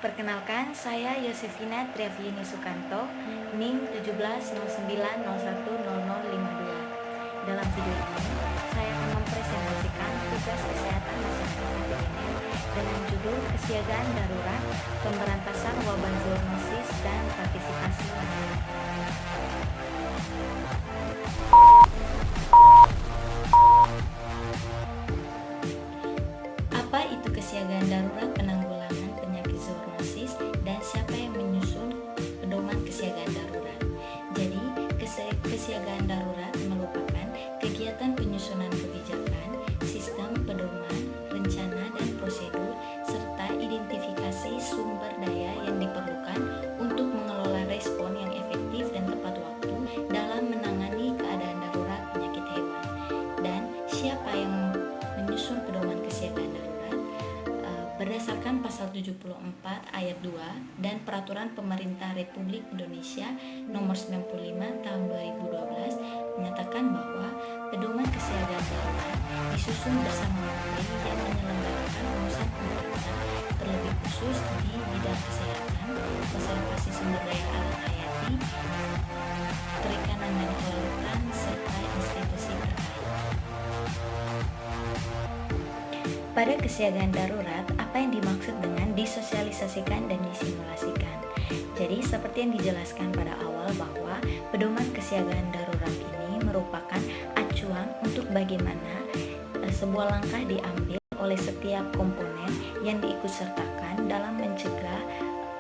Perkenalkan, saya Yosefina Triaviani Sukanto, NIM 1709010052. Dalam video ini, saya akan mempresentasikan tugas kesehatan masyarakat veteriner dengan judul Kesiagaan Darurat, Pemberantasan Wabah Zoonosis dan Partisipasi Masyarakat. Apa itu kesiagaan darurat penanggulangan penyakit zoonosis dan siapa yang menyusun pedoman kesiagaan darurat? Jadi, kesiagaan darurat merupakan kegiatan penyusunan kebijakan, sistem pedoman, rencana dan prosedur, serta identifikasi sumber daya yang diperlukan untuk mengelola respon yang efektif dan tepat waktu dalam menangani keadaan darurat penyakit hewan. Dan siapa yang menyusun pedoman kesiagaan darurat? Berdasarkan pasal 74 ayat 2 dan Peraturan Pemerintah Republik Indonesia Nomor 95 Tahun 2012 menyatakan bahwa pedoman kesiagaan darurat disusun bersama menteri yang menyelenggarakan urusan pemerintah, terlebih khusus di bidang kesehatan, konservasi sumber daya alam hayati, perikanan dan kelautan, serta institusi terkait. Pada kesiagaan darurat, apa yang dimaksud dengan disosialisasikan dan disimulasikan? Jadi, seperti yang dijelaskan pada awal bahwa pedoman kesiagaan darurat ini merupakan acuan untuk bagaimana sebuah langkah diambil oleh setiap komponen yang diikutsertakan dalam mencegah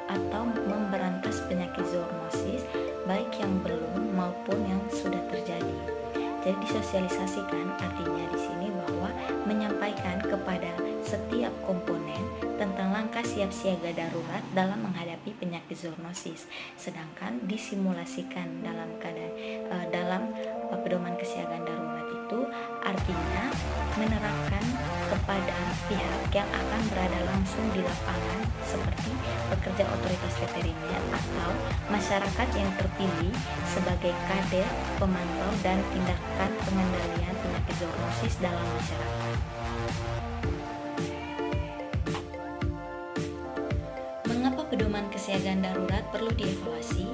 atau memberantas penyakit zoonosis, baik yang belum maupun yang sudah terjadi. Jadi disosialisasikan artinya di sini bahwa menyampaikan kepada setiap komponen tentang langkah siap siaga darurat dalam menghadapi penyakit zoonosis. Sedangkan disimulasikan dalam pedoman kesiagaan darurat itu artinya menerapkan kepada pihak yang akan berada langsung di lapangan seperti pekerja otoritas veteriner atau masyarakat yang terpilih sebagai kader, pemantau dan tindakan pengendalian penyakit zoonosis dalam masyarakat. Mengapa pedoman kesiagaan darurat perlu dievaluasi?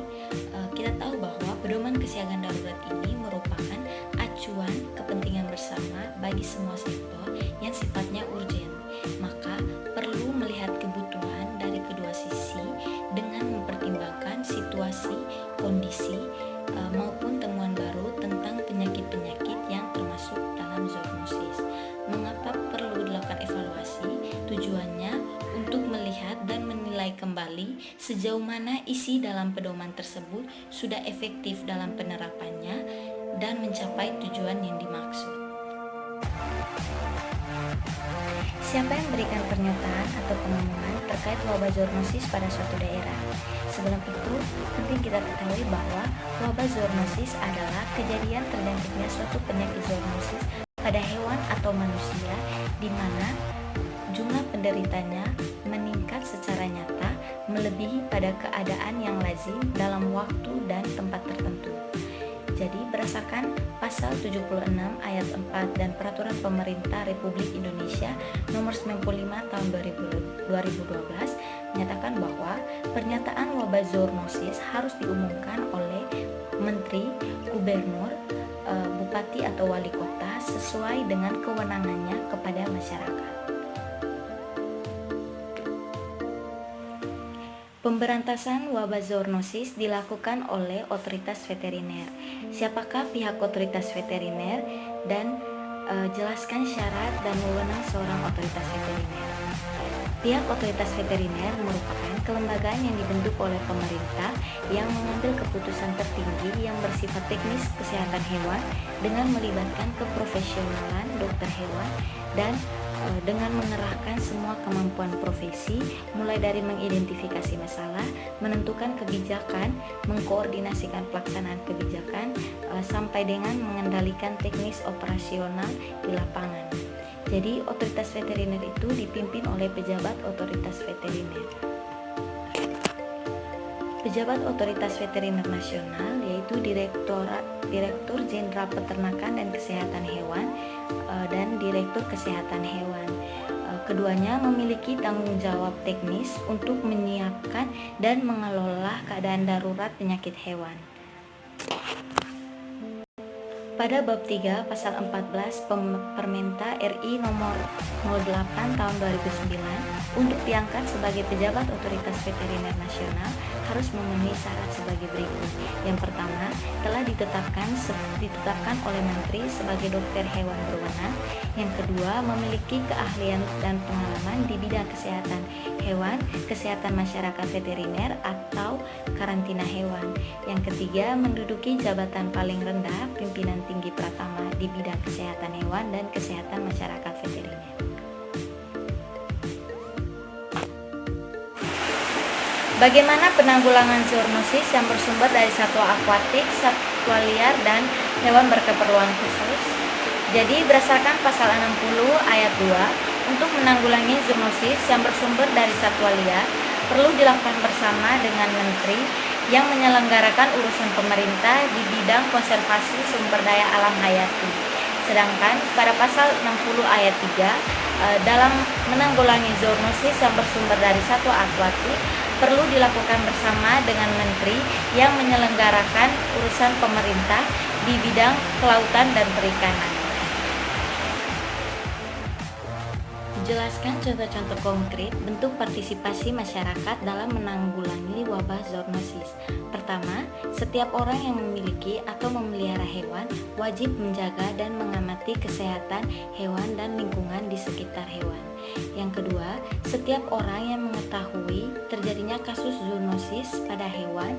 Kita tahu bahwa pedoman kesiagaan darurat ini merupakan acuan kepentingan bersama bagi semua sektor yang sifatnya urgen. Maka perlu melihat kebutuhan dari kedua sisi dengan mempertimbangkan situasi, kondisi, maupun temuan baru tentang penyakit-penyakit yang termasuk dalam zoonosis. Mengapa perlu dilakukan evaluasi? Tujuannya untuk melihat dan menilai kembali sejauh mana isi dalam pedoman tersebut sudah efektif dalam penerapannya dan mencapai tujuan yang dimaksud. Siapa yang memberikan pernyataan atau pengumuman terkait wabah zoonosis pada suatu daerah? Sebelum itu, penting kita ketahui bahwa wabah zoonosis adalah kejadian terjangkitnya suatu penyakit zoonosis pada hewan atau manusia di mana jumlah penderitanya meningkat secara nyata melebihi pada keadaan yang lazim dalam waktu dan tempat tertentu. Jadi berdasarkan pasal 76 ayat 4 dan Peraturan Pemerintah Republik Indonesia Nomor 95 Tahun 2012 menyatakan bahwa pernyataan wabah zoonosis harus diumumkan oleh Menteri, Gubernur, Bupati atau Wali Kota sesuai dengan kewenangannya kepada masyarakat. Pemberantasan wabah zoonosis dilakukan oleh otoritas veteriner. Siapakah pihak otoritas veteriner dan jelaskan syarat dan wewenang seorang otoritas veteriner. Pihak otoritas veteriner merupakan kelembagaan yang dibentuk oleh pemerintah yang mengambil keputusan tertinggi yang bersifat teknis kesehatan hewan dengan melibatkan keprofesionalan dokter hewan dan dengan mengerahkan semua kemampuan profesi, mulai dari mengidentifikasi masalah, menentukan kebijakan, mengkoordinasikan pelaksanaan kebijakan, sampai dengan mengendalikan teknis operasional di lapangan. Jadi, otoritas veteriner itu dipimpin oleh pejabat otoritas veteriner. Pejabat Otoritas Veteriner Nasional yaitu Direktur Jenderal Peternakan dan Kesehatan Hewan dan Direktur Kesehatan Hewan. Keduanya memiliki tanggung jawab teknis untuk menyiapkan dan mengelola keadaan darurat penyakit hewan. Pada bab 3 pasal 14 Permenta RI nomor 08 tahun 2009 untuk diangkat sebagai pejabat otoritas veteriner nasional harus memenuhi syarat sebagai berikut. Yang pertama, telah ditetapkan oleh menteri sebagai dokter hewan berwenang. Yang kedua, memiliki keahlian dan pengalaman di bidang kesehatan hewan, kesehatan masyarakat veteriner atau karantina hewan. Yang ketiga, menduduki jabatan paling rendah pimpinan tinggi pratama di bidang kesehatan hewan dan kesehatan masyarakat veteriner. Bagaimana penanggulangan zoonosis yang bersumber dari satwa akuatik, satwa liar, dan hewan berkeperluan khusus? Jadi berdasarkan pasal 60 ayat 2, untuk menanggulangi zoonosis yang bersumber dari satwa liar perlu dilakukan bersama dengan menteri yang menyelenggarakan urusan pemerintah di bidang konservasi sumber daya alam hayati. Sedangkan pada pasal 60 ayat 3, dalam menanggulangi zoonosis yang bersumber dari satwa akuatik perlu dilakukan bersama dengan menteri yang menyelenggarakan urusan pemerintah di bidang kelautan dan perikanan. Jelaskan contoh-contoh konkret bentuk partisipasi masyarakat dalam menanggulangi wabah zoonosis. Pertama, setiap orang yang memiliki atau memelihara hewan wajib menjaga dan mengamati kesehatan hewan dan lingkungan di sekitar hewan. Yang kedua, setiap orang yang mengetahui terjadinya kasus zoonosis pada hewan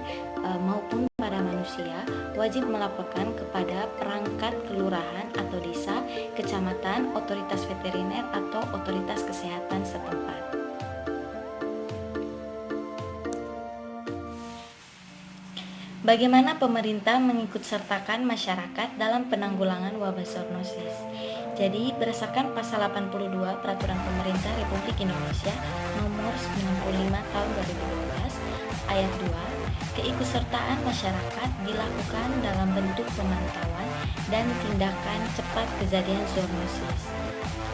maupun pada manusia wajib melaporkan kepada perangkat kelurahan atau desa, kecamatan, otoritas veteriner atau otoritas kesehatan setempat. Bagaimana pemerintah mengikutsertakan masyarakat dalam penanggulangan wabah zoonosis? Jadi, berdasarkan pasal 82 Peraturan Pemerintah Republik Indonesia nomor 95 tahun 2012 ayat 2, keikutsertaan masyarakat dilakukan dalam bentuk pemantauan dan tindakan cepat kejadian zoonosis.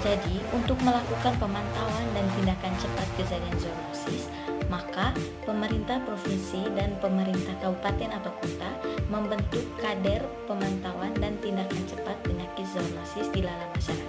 Jadi, untuk melakukan pemantauan dan tindakan cepat kejadian zoonosis, maka pemerintah provinsi dan pemerintah kabupaten atau kota membentuk kader pemantauan dan tindakan cepat penyakit zoonosis di dalam masyarakat.